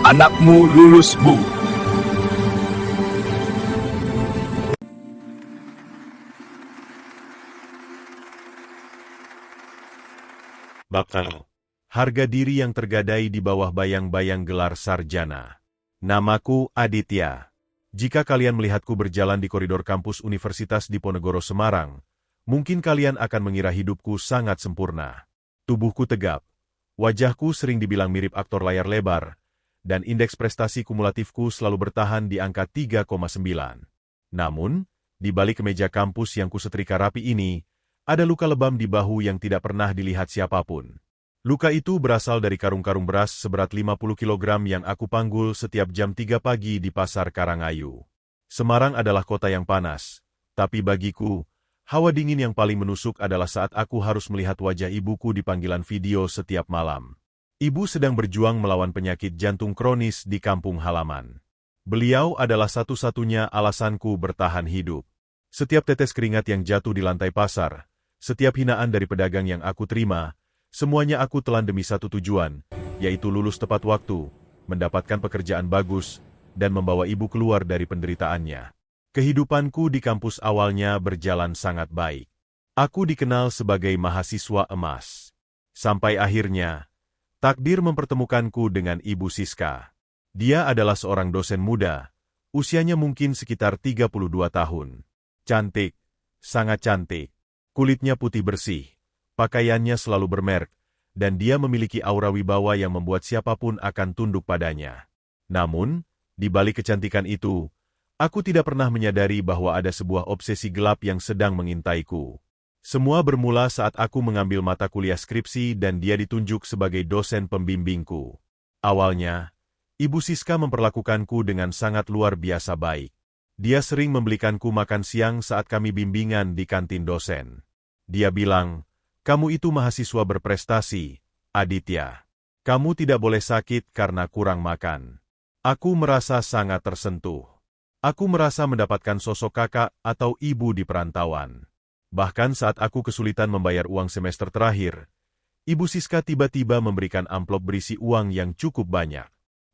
anakmu lulus, Bu. Bab 1. Harga diri yang tergadai di bawah bayang-bayang gelar sarjana. Namaku Aditya. Jika kalian melihatku berjalan di koridor kampus Universitas Diponegoro Semarang, mungkin kalian akan mengira hidupku sangat sempurna. Tubuhku tegap, wajahku sering dibilang mirip aktor layar lebar, dan indeks prestasi kumulatifku selalu bertahan di angka 3,9. Namun, di balik kemeja kampus yang kusetrika rapi ini, ada luka lebam di bahu yang tidak pernah dilihat siapapun. Luka itu berasal dari karung-karung beras seberat 50 kg yang aku panggul setiap jam 3 pagi di Pasar Karangayu. Semarang adalah kota yang panas, tapi bagiku, hawa dingin yang paling menusuk adalah saat aku harus melihat wajah ibuku di panggilan video setiap malam. Ibu sedang berjuang melawan penyakit jantung kronis di kampung halaman. Beliau adalah satu-satunya alasanku bertahan hidup. Setiap tetes keringat yang jatuh di lantai pasar, setiap hinaan dari pedagang yang aku terima, semuanya aku telan demi satu tujuan, yaitu lulus tepat waktu, mendapatkan pekerjaan bagus, dan membawa ibu keluar dari penderitaannya. Kehidupanku di kampus awalnya berjalan sangat baik. Aku dikenal sebagai mahasiswa emas. Sampai akhirnya, takdir mempertemukanku dengan Ibu Siska. Dia adalah seorang dosen muda, usianya mungkin sekitar 32 tahun. Cantik, sangat cantik. Kulitnya putih bersih, pakaiannya selalu bermerek, dan dia memiliki aura wibawa yang membuat siapapun akan tunduk padanya. Namun, di balik kecantikan itu, aku tidak pernah menyadari bahwa ada sebuah obsesi gelap yang sedang mengintaiku. Semua bermula saat aku mengambil mata kuliah skripsi dan dia ditunjuk sebagai dosen pembimbingku. Awalnya, Ibu Siska memperlakukanku dengan sangat luar biasa baik. Dia sering membelikanku makan siang saat kami bimbingan di kantin dosen. Dia bilang, "Kamu itu mahasiswa berprestasi, Aditya. Kamu tidak boleh sakit karena kurang makan." Aku merasa sangat tersentuh. Aku merasa mendapatkan sosok kakak atau ibu di perantauan. Bahkan saat aku kesulitan membayar uang semester terakhir, Ibu Siska tiba-tiba memberikan amplop berisi uang yang cukup banyak.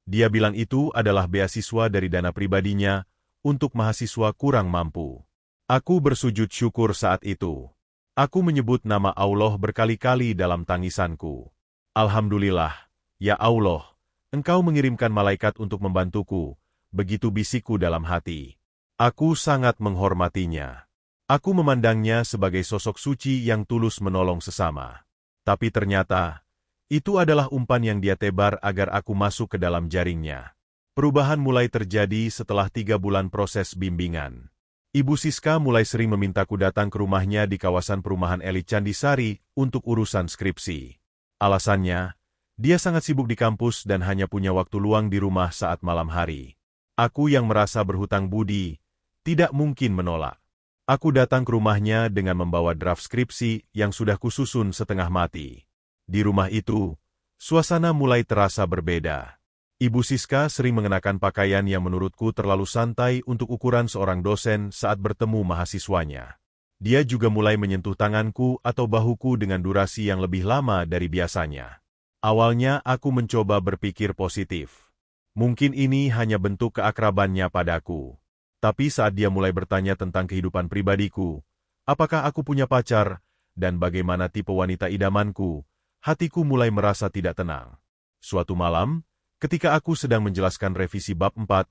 Dia bilang itu adalah beasiswa dari dana pribadinya untuk mahasiswa kurang mampu. Aku bersujud syukur saat itu. Aku menyebut nama Allah berkali-kali dalam tangisanku. Alhamdulillah, ya Allah, Engkau mengirimkan malaikat untuk membantuku, begitu bisikku dalam hati. Aku sangat menghormatinya. Aku memandangnya sebagai sosok suci yang tulus menolong sesama. Tapi ternyata, itu adalah umpan yang dia tebar agar aku masuk ke dalam jaringnya. Perubahan mulai terjadi setelah 3 bulan proses bimbingan. Ibu Siska mulai sering memintaku datang ke rumahnya di kawasan perumahan elit Candisari untuk urusan skripsi. Alasannya, dia sangat sibuk di kampus dan hanya punya waktu luang di rumah saat malam hari. Aku yang merasa berhutang budi, tidak mungkin menolak. Aku datang ke rumahnya dengan membawa draft skripsi yang sudah kususun setengah mati. Di rumah itu, suasana mulai terasa berbeda. Ibu Siska sering mengenakan pakaian yang menurutku terlalu santai untuk ukuran seorang dosen saat bertemu mahasiswanya. Dia juga mulai menyentuh tanganku atau bahuku dengan durasi yang lebih lama dari biasanya. Awalnya aku mencoba berpikir positif. Mungkin ini hanya bentuk keakrabannya padaku. Tapi saat dia mulai bertanya tentang kehidupan pribadiku, apakah aku punya pacar, dan bagaimana tipe wanita idamanku, hatiku mulai merasa tidak tenang. Suatu malam, ketika aku sedang menjelaskan revisi bab 4,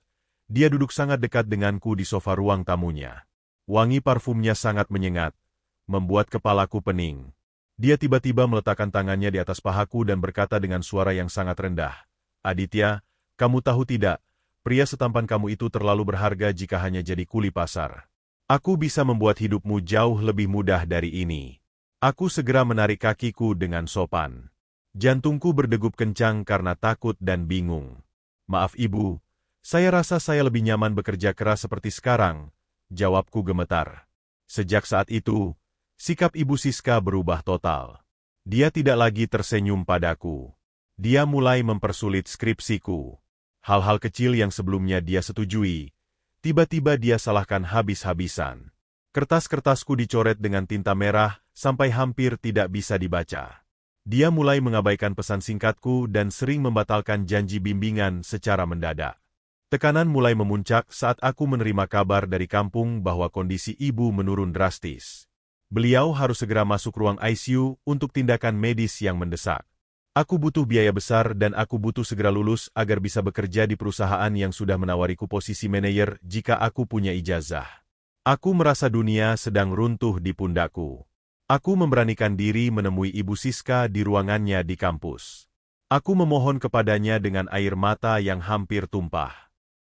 dia duduk sangat dekat denganku di sofa ruang tamunya. Wangi parfumnya sangat menyengat, membuat kepalaku pening. Dia tiba-tiba meletakkan tangannya di atas pahaku dan berkata dengan suara yang sangat rendah, "Aditya, kamu tahu tidak, pria setampan kamu itu terlalu berharga jika hanya jadi kuli pasar. Aku bisa membuat hidupmu jauh lebih mudah dari ini." Aku segera menarik kakiku dengan sopan. Jantungku berdegup kencang karena takut dan bingung. "Maaf ibu, saya rasa saya lebih nyaman bekerja keras seperti sekarang," jawabku gemetar. Sejak saat itu, sikap Ibu Siska berubah total. Dia tidak lagi tersenyum padaku. Dia mulai mempersulit skripsiku. Hal-hal kecil yang sebelumnya dia setujui, tiba-tiba dia salahkan habis-habisan. Kertas-kertasku dicoret dengan tinta merah sampai hampir tidak bisa dibaca. Dia mulai mengabaikan pesan singkatku dan sering membatalkan janji bimbingan secara mendadak. Tekanan mulai memuncak saat aku menerima kabar dari kampung bahwa kondisi ibu menurun drastis. Beliau harus segera masuk ruang ICU untuk tindakan medis yang mendesak. Aku butuh biaya besar dan aku butuh segera lulus agar bisa bekerja di perusahaan yang sudah menawariku posisi manajer jika aku punya ijazah. Aku merasa dunia sedang runtuh di pundakku. Aku memberanikan diri menemui Ibu Siska di ruangannya di kampus. Aku memohon kepadanya dengan air mata yang hampir tumpah.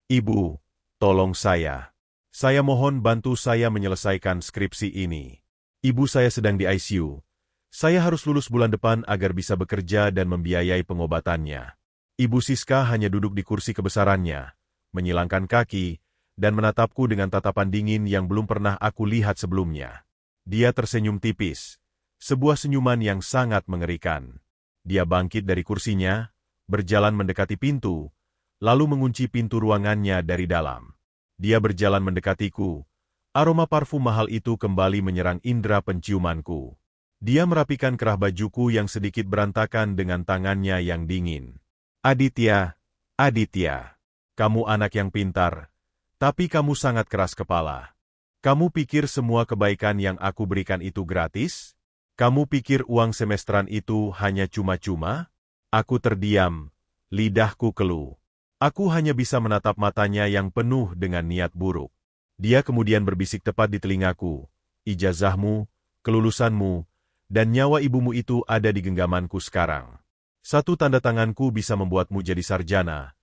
Ibu, tolong saya. Saya mohon bantu saya menyelesaikan skripsi ini. Ibu saya sedang di ICU. Saya harus lulus bulan depan agar bisa bekerja dan membiayai pengobatannya. Ibu Siska hanya duduk di kursi kebesarannya, menyilangkan kaki, dan menatapku dengan tatapan dingin yang belum pernah aku lihat sebelumnya. Dia tersenyum tipis, sebuah senyuman yang sangat mengerikan. Dia bangkit dari kursinya, berjalan mendekati pintu, lalu mengunci pintu ruangannya dari dalam. Dia berjalan mendekatiku, aroma parfum mahal itu kembali menyerang indera penciumanku. Dia merapikan kerah bajuku yang sedikit berantakan dengan tangannya yang dingin. Aditya, Aditya, kamu anak yang pintar, tapi kamu sangat keras kepala. Kamu pikir semua kebaikan yang aku berikan itu gratis? Kamu pikir uang semesteran itu hanya cuma-cuma? Aku terdiam, lidahku keluh. Aku hanya bisa menatap matanya yang penuh dengan niat buruk. Dia kemudian berbisik tepat di telingaku, ijazahmu, kelulusanmu, dan nyawa ibumu itu ada di genggamanku sekarang. Satu tanda tanganku bisa membuatmu jadi sarjana,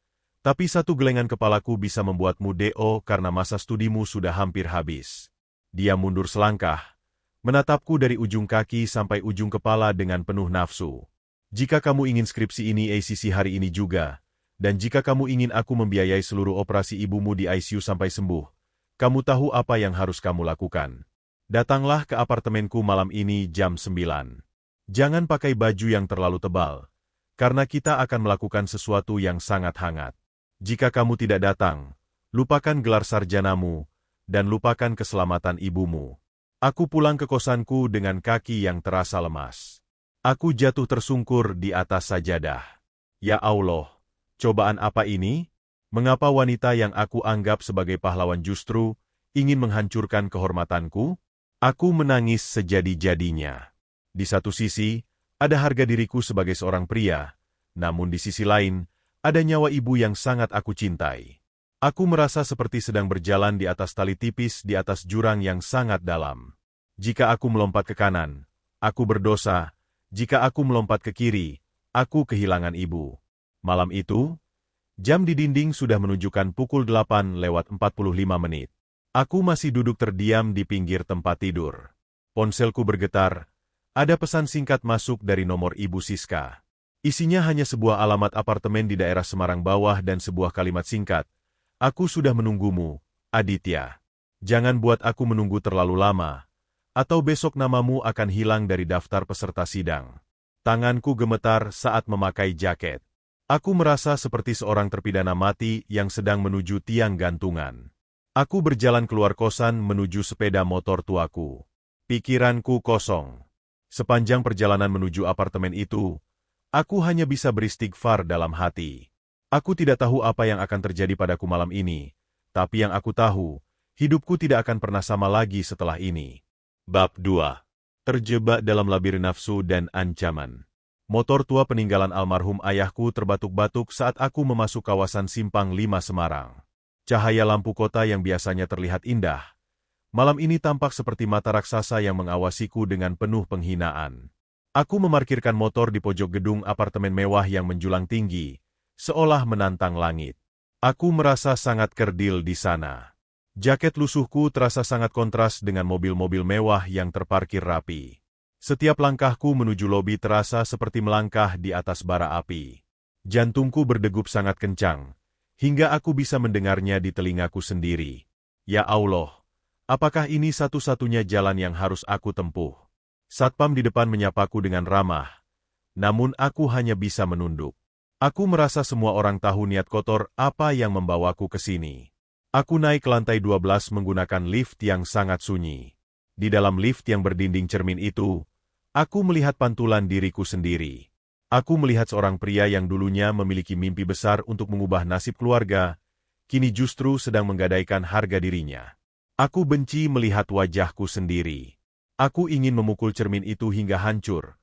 tapi satu gelengan kepalaku bisa membuatmu DO karena masa studimu sudah hampir habis. Dia mundur selangkah, menatapku dari ujung kaki sampai ujung kepala dengan penuh nafsu. Jika kamu ingin skripsi ini ACC hari ini juga, dan jika kamu ingin aku membiayai seluruh operasi ibumu di ICU sampai sembuh, kamu tahu apa yang harus kamu lakukan. Datanglah ke apartemenku malam ini jam 9. Jangan pakai baju yang terlalu tebal, karena kita akan melakukan sesuatu yang sangat hangat. Jika kamu tidak datang, lupakan gelar sarjanamu, dan lupakan keselamatan ibumu. Aku pulang ke kosanku dengan kaki yang terasa lemas. Aku jatuh tersungkur di atas sajadah. Ya Allah, cobaan apa ini? Mengapa wanita yang aku anggap sebagai pahlawan justru ingin menghancurkan kehormatanku? Aku menangis sejadi-jadinya. Di satu sisi, ada harga diriku sebagai seorang pria, namun di sisi lain, ada nyawa ibu yang sangat aku cintai. Aku merasa seperti sedang berjalan di atas tali tipis di atas jurang yang sangat dalam. Jika aku melompat ke kanan, aku berdosa. Jika aku melompat ke kiri, aku kehilangan ibu. Malam itu, jam di dinding sudah menunjukkan pukul 8:45. Aku masih duduk terdiam di pinggir tempat tidur. Ponselku bergetar. Ada pesan singkat masuk dari nomor Ibu Siska. Isinya hanya sebuah alamat apartemen di daerah Semarang Bawah dan sebuah kalimat singkat. Aku sudah menunggumu, Aditya. Jangan buat aku menunggu terlalu lama, atau besok namamu akan hilang dari daftar peserta sidang. Tanganku gemetar saat memakai jaket. Aku merasa seperti seorang terpidana mati yang sedang menuju tiang gantungan. Aku berjalan keluar kosan menuju sepeda motor tuaku. Pikiranku kosong. Sepanjang perjalanan menuju apartemen itu, aku hanya bisa beristighfar dalam hati. Aku tidak tahu apa yang akan terjadi padaku malam ini, tapi yang aku tahu, hidupku tidak akan pernah sama lagi setelah ini. Bab 2. Terjebak dalam labirin nafsu dan ancaman. Motor tua peninggalan almarhum ayahku terbatuk-batuk saat aku memasuk kawasan Simpang 5 Semarang. Cahaya lampu kota yang biasanya terlihat indah, malam ini tampak seperti mata raksasa yang mengawasiku dengan penuh penghinaan. Aku memarkirkan motor di pojok gedung apartemen mewah yang menjulang tinggi, seolah menantang langit. Aku merasa sangat kerdil di sana. Jaket lusuhku terasa sangat kontras dengan mobil-mobil mewah yang terparkir rapi. Setiap langkahku menuju lobi terasa seperti melangkah di atas bara api. Jantungku berdegup sangat kencang, hingga aku bisa mendengarnya di telingaku sendiri. Ya Allah, apakah ini satu-satunya jalan yang harus aku tempuh? Satpam di depan menyapaku dengan ramah, namun aku hanya bisa menunduk. Aku merasa semua orang tahu niat kotor apa yang membawaku ke sini. Aku naik ke lantai 12 menggunakan lift yang sangat sunyi. Di dalam lift yang berdinding cermin itu, Aku melihat pantulan diriku sendiri. Aku melihat seorang pria yang dulunya memiliki mimpi besar untuk mengubah nasib keluarga, kini justru sedang menggadaikan harga dirinya. Aku benci melihat wajahku sendiri. Aku ingin memukul cermin itu hingga hancur,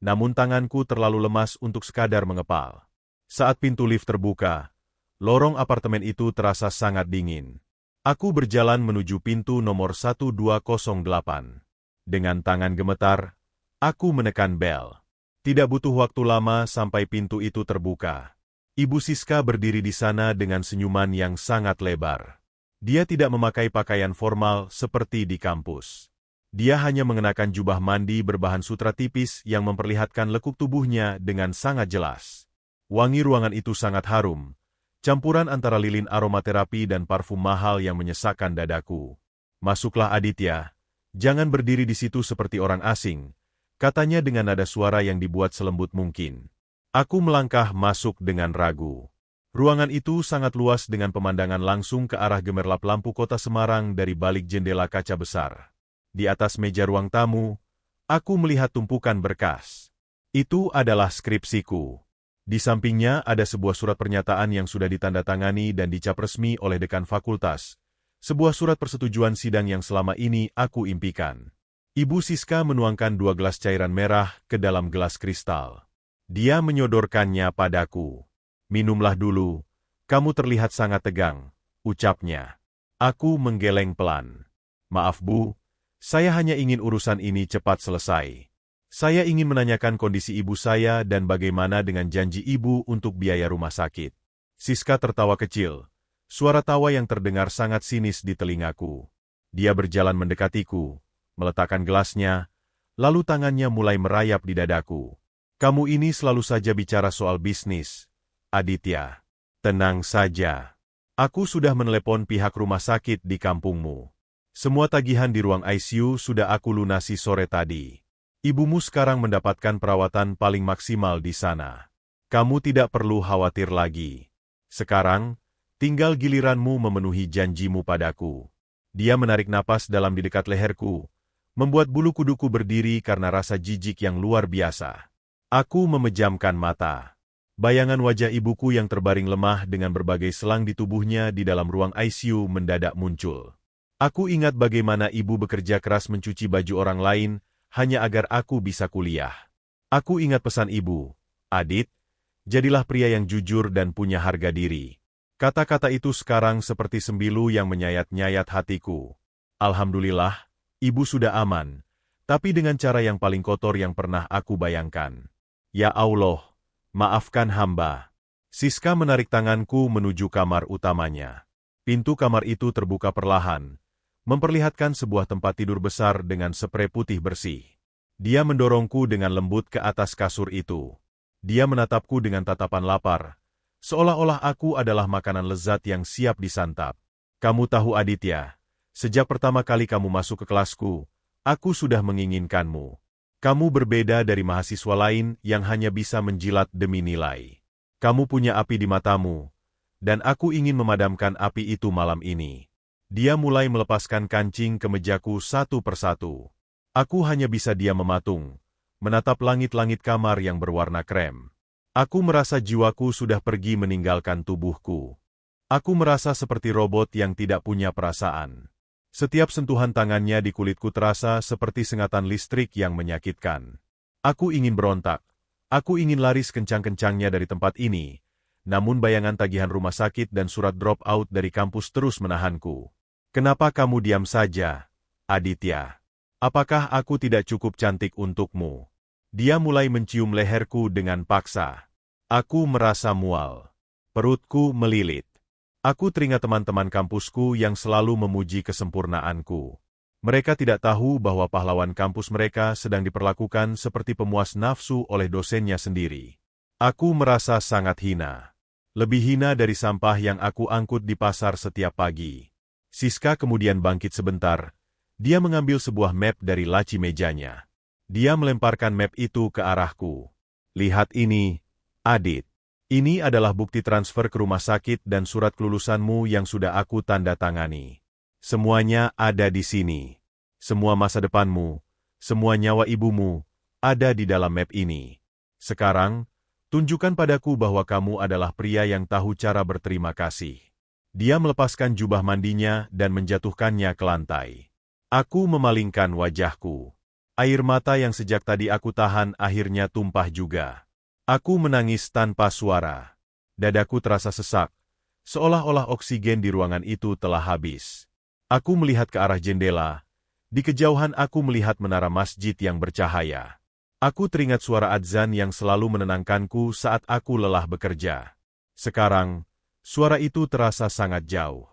namun tanganku terlalu lemas untuk sekadar mengepal. Saat pintu lift terbuka, lorong apartemen itu terasa sangat dingin. Aku berjalan menuju pintu nomor 1208. Dengan tangan gemetar, aku menekan bel. Tidak butuh waktu lama sampai pintu itu terbuka. Ibu Siska berdiri di sana dengan senyuman yang sangat lebar. Dia tidak memakai pakaian formal seperti di kampus. Dia hanya mengenakan jubah mandi berbahan sutra tipis yang memperlihatkan lekuk tubuhnya dengan sangat jelas. Wangi ruangan itu sangat harum, campuran antara lilin aromaterapi dan parfum mahal yang menyesakkan dadaku. "Masuklah Aditya, jangan berdiri di situ seperti orang asing," katanya dengan nada suara yang dibuat selembut mungkin. Aku melangkah masuk dengan ragu. Ruangan itu sangat luas dengan pemandangan langsung ke arah gemerlap lampu kota Semarang dari balik jendela kaca besar. Di atas meja ruang tamu, aku melihat tumpukan berkas. Itu adalah skripsiku. Di sampingnya ada sebuah surat pernyataan yang sudah ditandatangani dan dicap resmi oleh dekan fakultas. Sebuah surat persetujuan sidang yang selama ini aku impikan. Ibu Siska menuangkan 2 gelas cairan merah ke dalam gelas kristal. Dia menyodorkannya padaku. "Minumlah dulu, kamu terlihat sangat tegang," ucapnya. Aku menggeleng pelan. "Maaf Bu, saya hanya ingin urusan ini cepat selesai. Saya ingin menanyakan kondisi ibu saya dan bagaimana dengan janji ibu untuk biaya rumah sakit." Siska tertawa kecil, suara tawa yang terdengar sangat sinis di telingaku. Dia berjalan mendekatiku, meletakkan gelasnya, lalu tangannya mulai merayap di dadaku. "Kamu ini selalu saja bicara soal bisnis, Aditya. Tenang saja. Aku sudah menelepon pihak rumah sakit di kampungmu. Semua tagihan di ruang ICU sudah aku lunasi sore tadi. Ibumu sekarang mendapatkan perawatan paling maksimal di sana. Kamu tidak perlu khawatir lagi. Sekarang, tinggal giliranmu memenuhi janjimu padaku." Dia menarik napas dalam di dekat leherku, membuat bulu kuduku berdiri karena rasa jijik yang luar biasa. Aku memejamkan mata. Bayangan wajah ibuku yang terbaring lemah dengan berbagai selang di tubuhnya di dalam ruang ICU mendadak muncul. Aku ingat bagaimana ibu bekerja keras mencuci baju orang lain, hanya agar aku bisa kuliah. Aku ingat pesan ibu, "Adit, jadilah pria yang jujur dan punya harga diri." Kata-kata itu sekarang seperti sembilu yang menyayat-nyayat hatiku. Alhamdulillah, ibu sudah aman, tapi dengan cara yang paling kotor yang pernah aku bayangkan. Ya Allah, maafkan hamba. Siska menarik tanganku menuju kamar utamanya. Pintu kamar itu terbuka perlahan, memperlihatkan sebuah tempat tidur besar dengan sprei putih bersih. Dia mendorongku dengan lembut ke atas kasur itu. Dia menatapku dengan tatapan lapar, seolah-olah aku adalah makanan lezat yang siap disantap. "Kamu tahu Aditya, sejak pertama kali kamu masuk ke kelasku, aku sudah menginginkanmu. Kamu berbeda dari mahasiswa lain yang hanya bisa menjilat demi nilai. Kamu punya api di matamu, dan aku ingin memadamkan api itu malam ini." Dia mulai melepaskan kancing ke mejaku satu persatu. Aku hanya bisa diam mematung, menatap langit-langit kamar yang berwarna krem. Aku merasa jiwaku sudah pergi meninggalkan tubuhku. Aku merasa seperti robot yang tidak punya perasaan. Setiap sentuhan tangannya di kulitku terasa seperti sengatan listrik yang menyakitkan. Aku ingin berontak. Aku ingin lari sekencang-kencangnya dari tempat ini, namun bayangan tagihan rumah sakit dan surat drop out dari kampus terus menahanku. "Kenapa kamu diam saja, Aditya? Apakah aku tidak cukup cantik untukmu?" Dia mulai mencium leherku dengan paksa. Aku merasa mual. Perutku melilit. Aku teringat teman-teman kampusku yang selalu memuji kesempurnaanku. Mereka tidak tahu bahwa pahlawan kampus mereka sedang diperlakukan seperti pemuas nafsu oleh dosennya sendiri. Aku merasa sangat hina. Lebih hina dari sampah yang aku angkut di pasar setiap pagi. Siska kemudian bangkit sebentar. Dia mengambil sebuah map dari laci mejanya. Dia melemparkan map itu ke arahku. "Lihat ini, Adit. Ini adalah bukti transfer ke rumah sakit dan surat kelulusanmu yang sudah aku tanda tangani. Semuanya ada di sini. Semua masa depanmu, semua nyawa ibumu, ada di dalam map ini. Sekarang, tunjukkan padaku bahwa kamu adalah pria yang tahu cara berterima kasih. Dia melepaskan jubah mandinya dan menjatuhkannya ke lantai. Aku memalingkan wajahku. Air mata yang sejak tadi aku tahan akhirnya tumpah juga. Aku menangis tanpa suara. Dadaku terasa sesak, seolah-olah oksigen di ruangan itu telah habis. Aku melihat ke arah jendela. Di kejauhan aku melihat menara masjid yang bercahaya. Aku teringat suara adzan yang selalu menenangkanku saat aku lelah bekerja. Sekarang, suara itu terasa sangat jauh.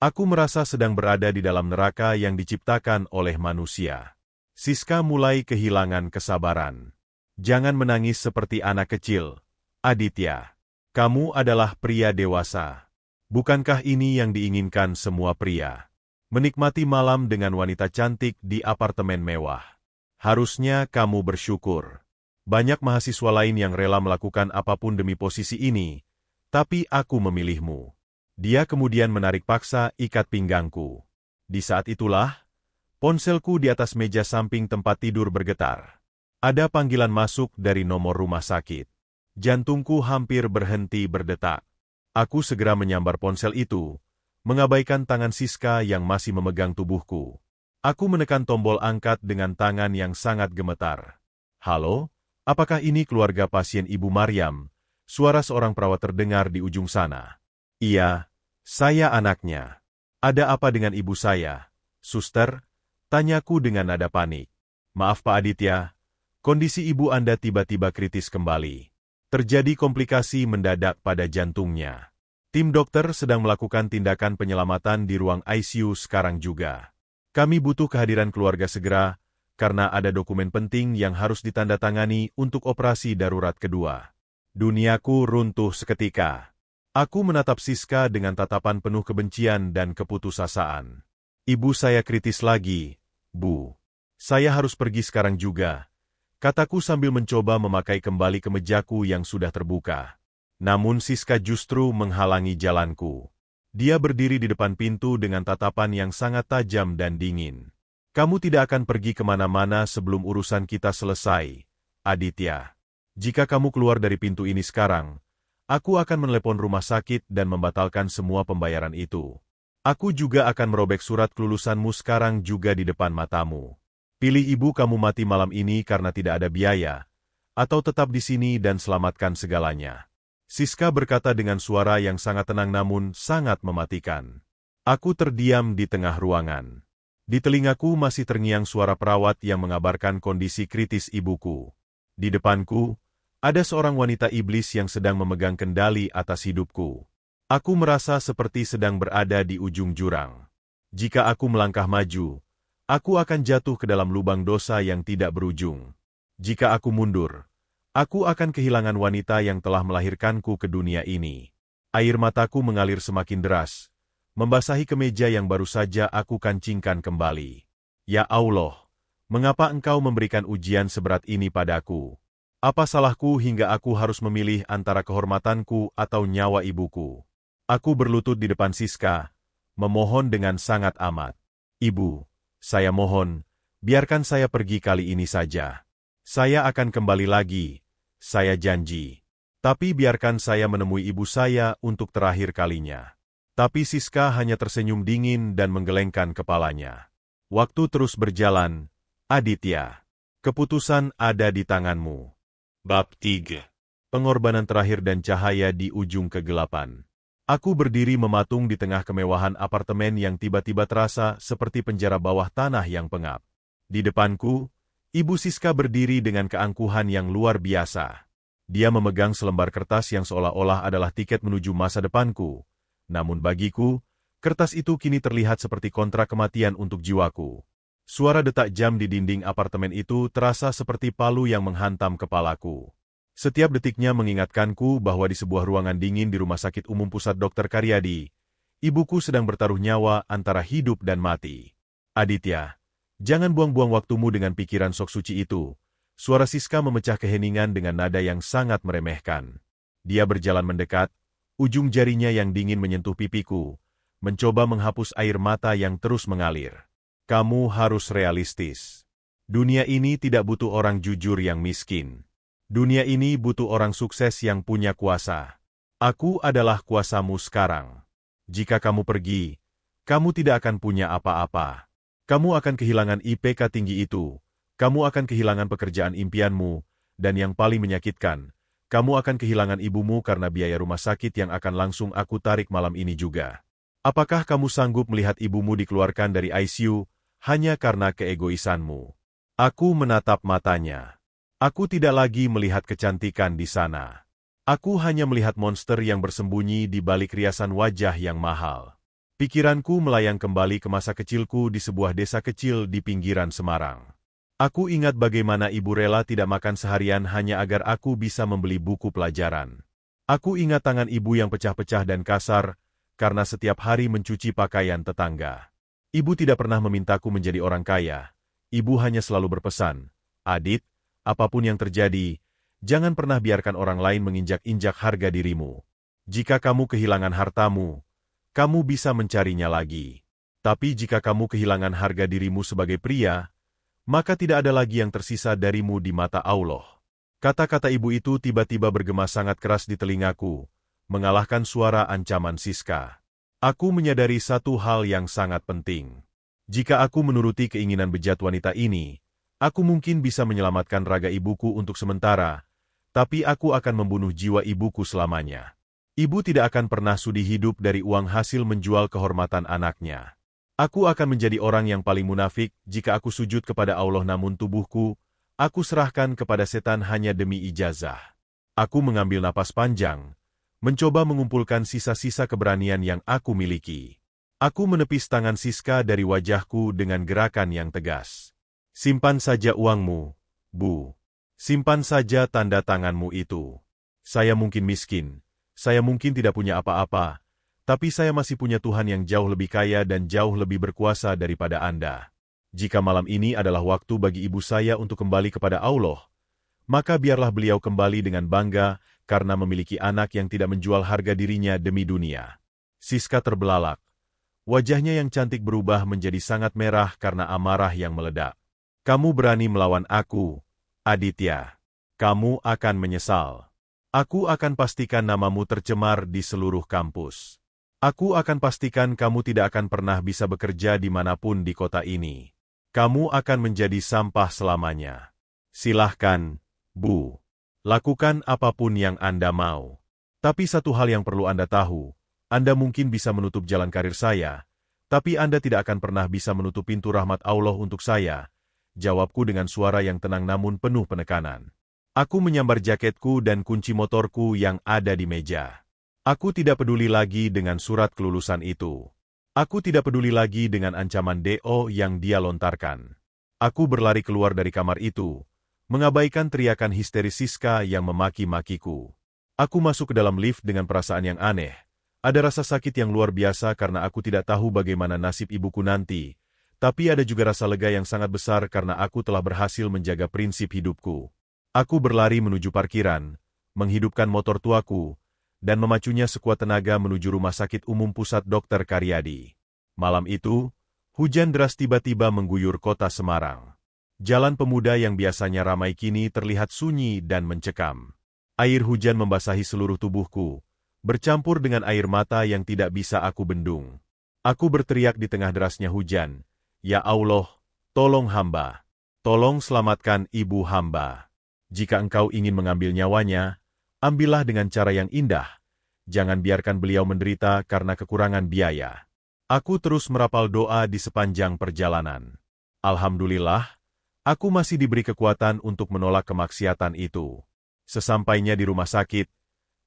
Aku merasa sedang berada di dalam neraka yang diciptakan oleh manusia. Siska mulai kehilangan kesabaran. Jangan menangis seperti anak kecil, Aditya. Kamu adalah pria dewasa. Bukankah ini yang diinginkan semua pria? Menikmati malam dengan wanita cantik di apartemen mewah. Harusnya kamu bersyukur. Banyak mahasiswa lain yang rela melakukan apapun demi posisi ini, tapi aku memilihmu. Dia kemudian menarik paksa ikat pinggangku. Di saat itulah, ponselku di atas meja samping tempat tidur bergetar. Ada panggilan masuk dari nomor rumah sakit. Jantungku hampir berhenti berdetak. Aku segera menyambar ponsel itu, mengabaikan tangan Siska yang masih memegang tubuhku. Aku menekan tombol angkat dengan tangan yang sangat gemetar. Halo, apakah ini keluarga pasien Ibu Maryam? Suara seorang perawat terdengar di ujung sana. Iya, saya anaknya. Ada apa dengan ibu saya? Suster, tanyaku dengan nada panik. Maaf Pak Aditya, kondisi ibu Anda tiba-tiba kritis kembali. Terjadi komplikasi mendadak pada jantungnya. Tim dokter sedang melakukan tindakan penyelamatan di ruang ICU sekarang juga. Kami butuh kehadiran keluarga segera, karena ada dokumen penting yang harus ditandatangani untuk operasi darurat kedua. Duniaku runtuh seketika. Aku menatap Siska dengan tatapan penuh kebencian dan keputusasaan. Ibu saya kritis lagi, Bu. Saya harus pergi sekarang juga, kataku sambil mencoba memakai kembali kemejaku yang sudah terbuka. Namun Siska justru menghalangi jalanku. Dia berdiri di depan pintu dengan tatapan yang sangat tajam dan dingin. Kamu tidak akan pergi kemana-mana sebelum urusan kita selesai, Aditya. Jika kamu keluar dari pintu ini sekarang, aku akan menelepon rumah sakit dan membatalkan semua pembayaran itu. Aku juga akan merobek surat kelulusanmu sekarang juga di depan matamu. Pilih ibu kamu mati malam ini karena tidak ada biaya, atau tetap di sini dan selamatkan segalanya. Siska berkata dengan suara yang sangat tenang namun sangat mematikan. Aku terdiam di tengah ruangan. Di telingaku masih terngiang suara perawat yang mengabarkan kondisi kritis ibuku. Di depanku, ada seorang wanita iblis yang sedang memegang kendali atas hidupku. Aku merasa seperti sedang berada di ujung jurang. Jika aku melangkah maju, aku akan jatuh ke dalam lubang dosa yang tidak berujung. Jika aku mundur, aku akan kehilangan wanita yang telah melahirkanku ke dunia ini. Air mataku mengalir semakin deras, membasahi kemeja yang baru saja aku kancingkan kembali. Ya Allah, mengapa Engkau memberikan ujian seberat ini padaku? Apa salahku hingga aku harus memilih antara kehormatanku atau nyawa ibuku? Aku berlutut di depan Siska, memohon dengan sangat amat. Ibu, saya mohon, biarkan saya pergi kali ini saja. Saya akan kembali lagi, saya janji. Tapi biarkan saya menemui ibu saya untuk terakhir kalinya. Tapi Siska hanya tersenyum dingin dan menggelengkan kepalanya. Waktu terus berjalan, Aditya. Keputusan ada di tanganmu. Bab 3. Pengorbanan terakhir dan cahaya di ujung kegelapan. Aku berdiri mematung di tengah kemewahan apartemen yang tiba-tiba terasa seperti penjara bawah tanah yang pengap. Di depanku, Ibu Siska berdiri dengan keangkuhan yang luar biasa. Dia memegang selembar kertas yang seolah-olah adalah tiket menuju masa depanku. Namun bagiku, kertas itu kini terlihat seperti kontrak kematian untuk jiwaku. Suara detak jam di dinding apartemen itu terasa seperti palu yang menghantam kepalaku. Setiap detiknya mengingatkanku bahwa di sebuah ruangan dingin di Rumah Sakit Umum Pusat Dr. Karyadi, ibuku sedang bertaruh nyawa antara hidup dan mati. Aditya, jangan buang-buang waktumu dengan pikiran sok suci itu. Suara Siska memecah keheningan dengan nada yang sangat meremehkan. Dia berjalan mendekat, ujung jarinya yang dingin menyentuh pipiku, mencoba menghapus air mata yang terus mengalir. Kamu harus realistis. Dunia ini tidak butuh orang jujur yang miskin. Dunia ini butuh orang sukses yang punya kuasa. Aku adalah kuasamu sekarang. Jika kamu pergi, kamu tidak akan punya apa-apa. Kamu akan kehilangan IPK tinggi itu. Kamu akan kehilangan pekerjaan impianmu. Dan yang paling menyakitkan, kamu akan kehilangan ibumu karena biaya rumah sakit yang akan langsung aku tarik malam ini juga. Apakah kamu sanggup melihat ibumu dikeluarkan dari ICU hanya karena keegoisanmu? Aku menatap matanya. Aku tidak lagi melihat kecantikan di sana. Aku hanya melihat monster yang bersembunyi di balik riasan wajah yang mahal. Pikiranku melayang kembali ke masa kecilku di sebuah desa kecil di pinggiran Semarang. Aku ingat bagaimana ibu rela tidak makan seharian hanya agar aku bisa membeli buku pelajaran. Aku ingat tangan ibu yang pecah-pecah dan kasar, karena setiap hari mencuci pakaian tetangga. Ibu tidak pernah memintaku menjadi orang kaya. Ibu hanya selalu berpesan, "Adit, apapun yang terjadi, jangan pernah biarkan orang lain menginjak-injak harga dirimu. Jika kamu kehilangan hartamu, kamu bisa mencarinya lagi. Tapi jika kamu kehilangan harga dirimu sebagai pria, maka tidak ada lagi yang tersisa darimu di mata Allah." Kata-kata ibu itu tiba-tiba bergema sangat keras di telingaku, mengalahkan suara ancaman Siska. Aku menyadari satu hal yang sangat penting. Jika aku menuruti keinginan bejat wanita ini, aku mungkin bisa menyelamatkan raga ibuku untuk sementara, tapi aku akan membunuh jiwa ibuku selamanya. Ibu tidak akan pernah sudi hidup dari uang hasil menjual kehormatan anaknya. Aku akan menjadi orang yang paling munafik jika aku sujud kepada Allah namun tubuhku, aku serahkan kepada setan hanya demi ijazah. Aku mengambil napas panjang, mencoba mengumpulkan sisa-sisa keberanian yang aku miliki. Aku menepis tangan Siska dari wajahku dengan gerakan yang tegas. "Simpan saja uangmu, Bu. Simpan saja tanda tanganmu itu. Saya mungkin miskin, saya mungkin tidak punya apa-apa, tapi saya masih punya Tuhan yang jauh lebih kaya dan jauh lebih berkuasa daripada Anda. Jika malam ini adalah waktu bagi ibu saya untuk kembali kepada Allah, maka biarlah beliau kembali dengan bangga karena memiliki anak yang tidak menjual harga dirinya demi dunia." Siska terbelalak. Wajahnya yang cantik berubah menjadi sangat merah karena amarah yang meledak. "Kamu berani melawan aku, Aditya. Kamu akan menyesal. Aku akan pastikan namamu tercemar di seluruh kampus. Aku akan pastikan kamu tidak akan pernah bisa bekerja dimanapun di kota ini. Kamu akan menjadi sampah selamanya. Silahkan, Bu. Lakukan apapun yang Anda mau. Tapi satu hal yang perlu Anda tahu, Anda mungkin bisa menutup jalan karir saya, tapi Anda tidak akan pernah bisa menutup pintu rahmat Allah untuk saya," jawabku dengan suara yang tenang namun penuh penekanan. Aku menyambar jaketku dan kunci motorku yang ada di meja. Aku tidak peduli lagi dengan surat kelulusan itu. Aku tidak peduli lagi dengan ancaman DO yang dia lontarkan. Aku berlari keluar dari kamar itu, mengabaikan teriakan histeris Siska yang memaki-makiku. Aku masuk ke dalam lift dengan perasaan yang aneh. Ada rasa sakit yang luar biasa karena aku tidak tahu bagaimana nasib ibuku nanti, tapi ada juga rasa lega yang sangat besar karena aku telah berhasil menjaga prinsip hidupku. Aku berlari menuju parkiran, menghidupkan motor tuaku, dan memacunya sekuat tenaga menuju Rumah Sakit Umum Pusat Dr. Karyadi. Malam itu, hujan deras tiba-tiba mengguyur kota Semarang. Jalan pemuda yang biasanya ramai kini terlihat sunyi dan mencekam. Air hujan membasahi seluruh tubuhku, bercampur dengan air mata yang tidak bisa aku bendung. Aku berteriak di tengah derasnya hujan, "Ya Allah, tolong hamba. Tolong selamatkan ibu hamba. Jika engkau ingin mengambil nyawanya, ambillah dengan cara yang indah. Jangan biarkan beliau menderita karena kekurangan biaya." Aku terus merapal doa di sepanjang perjalanan. Alhamdulillah, aku masih diberi kekuatan untuk menolak kemaksiatan itu. Sesampainya di rumah sakit,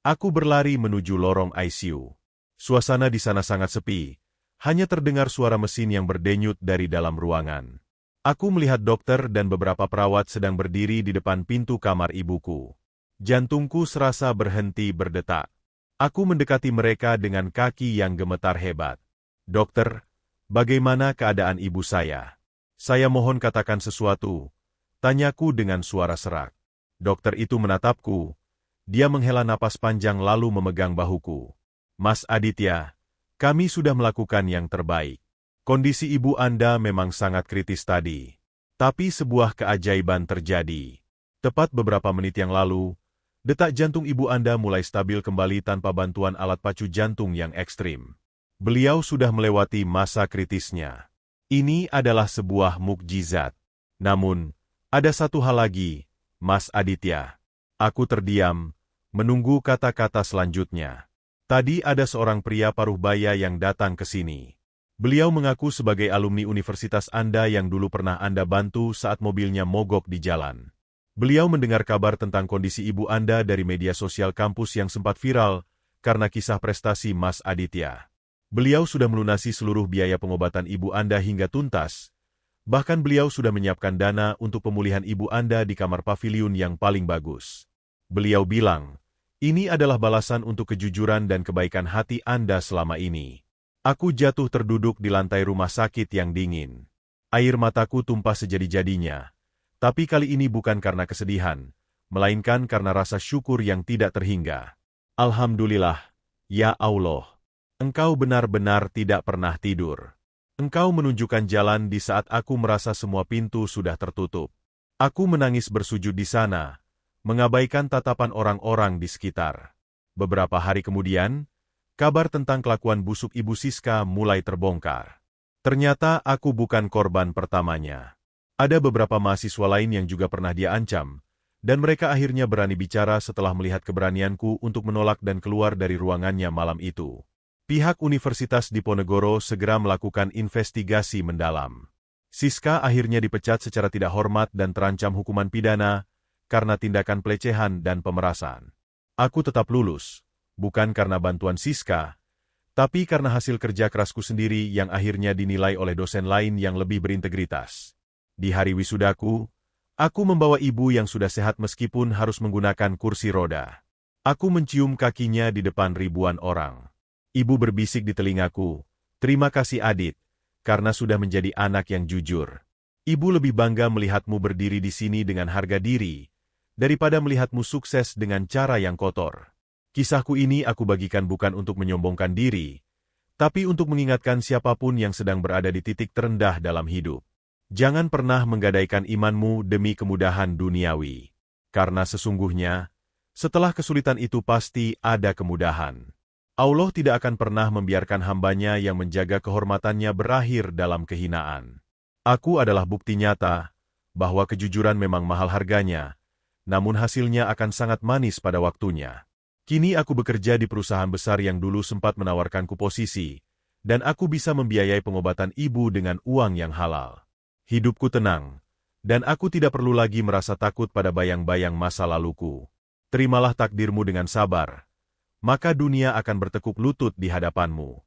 aku berlari menuju lorong ICU. Suasana di sana sangat sepi, hanya terdengar suara mesin yang berdenyut dari dalam ruangan. Aku melihat dokter dan beberapa perawat sedang berdiri di depan pintu kamar ibuku. Jantungku serasa berhenti berdetak. Aku mendekati mereka dengan kaki yang gemetar hebat. "Dokter, bagaimana keadaan ibu saya? Saya mohon katakan sesuatu," tanyaku dengan suara serak. Dokter itu menatapku. Dia menghela napas panjang lalu memegang bahuku. "Mas Aditya, kami sudah melakukan yang terbaik. Kondisi ibu Anda memang sangat kritis tadi. Tapi sebuah keajaiban terjadi. Tepat beberapa menit yang lalu, detak jantung ibu Anda mulai stabil kembali tanpa bantuan alat pacu jantung yang ekstrim. Beliau sudah melewati masa kritisnya. Ini adalah sebuah mukjizat. Namun, ada satu hal lagi, Mas Aditya. Aku terdiam, menunggu kata-kata selanjutnya. Tadi ada seorang pria paruh baya yang datang ke sini. Beliau mengaku sebagai alumni universitas Anda yang dulu pernah Anda bantu saat mobilnya mogok di jalan. Beliau mendengar kabar tentang kondisi ibu Anda dari media sosial kampus yang sempat viral karena kisah prestasi Mas Aditya. Beliau sudah melunasi seluruh biaya pengobatan ibu Anda hingga tuntas. Bahkan beliau sudah menyiapkan dana untuk pemulihan ibu Anda di kamar pavilion yang paling bagus. Beliau bilang, ini adalah balasan untuk kejujuran dan kebaikan hati Anda selama ini. Aku jatuh terduduk di lantai rumah sakit yang dingin. Air mataku tumpah sejadi-jadinya. Tapi kali ini bukan karena kesedihan, melainkan karena rasa syukur yang tidak terhingga. Alhamdulillah, ya Allah. Engkau benar-benar tidak pernah tidur. Engkau menunjukkan jalan di saat aku merasa semua pintu sudah tertutup. Aku menangis bersujud di sana, mengabaikan tatapan orang-orang di sekitar. Beberapa hari kemudian, kabar tentang kelakuan busuk Ibu Siska mulai terbongkar. Ternyata aku bukan korban pertamanya. Ada beberapa mahasiswa lain yang juga pernah dia ancam, dan mereka akhirnya berani bicara setelah melihat keberanianku untuk menolak dan keluar dari ruangannya malam itu. Pihak Universitas Diponegoro segera melakukan investigasi mendalam. Siska akhirnya dipecat secara tidak hormat dan terancam hukuman pidana karena tindakan pelecehan dan pemerasan. Aku tetap lulus. Bukan karena bantuan Siska, tapi karena hasil kerja kerasku sendiri yang akhirnya dinilai oleh dosen lain yang lebih berintegritas. Di hari wisudaku, aku membawa ibu yang sudah sehat meskipun harus menggunakan kursi roda. Aku mencium kakinya di depan ribuan orang. Ibu berbisik di telingaku, "Terima kasih Adit, karena sudah menjadi anak yang jujur. Ibu lebih bangga melihatmu berdiri di sini dengan harga diri, daripada melihatmu sukses dengan cara yang kotor." Kisahku ini aku bagikan bukan untuk menyombongkan diri, tapi untuk mengingatkan siapapun yang sedang berada di titik terendah dalam hidup. Jangan pernah menggadaikan imanmu demi kemudahan duniawi. Karena sesungguhnya, setelah kesulitan itu pasti ada kemudahan. Allah tidak akan pernah membiarkan hambanya yang menjaga kehormatannya berakhir dalam kehinaan. Aku adalah bukti nyata bahwa kejujuran memang mahal harganya, namun hasilnya akan sangat manis pada waktunya. Kini aku bekerja di perusahaan besar yang dulu sempat menawarkanku posisi, dan aku bisa membiayai pengobatan ibu dengan uang yang halal. Hidupku tenang, dan aku tidak perlu lagi merasa takut pada bayang-bayang masa laluku. Terimalah takdirmu dengan sabar, maka dunia akan bertekuk lutut di hadapanmu.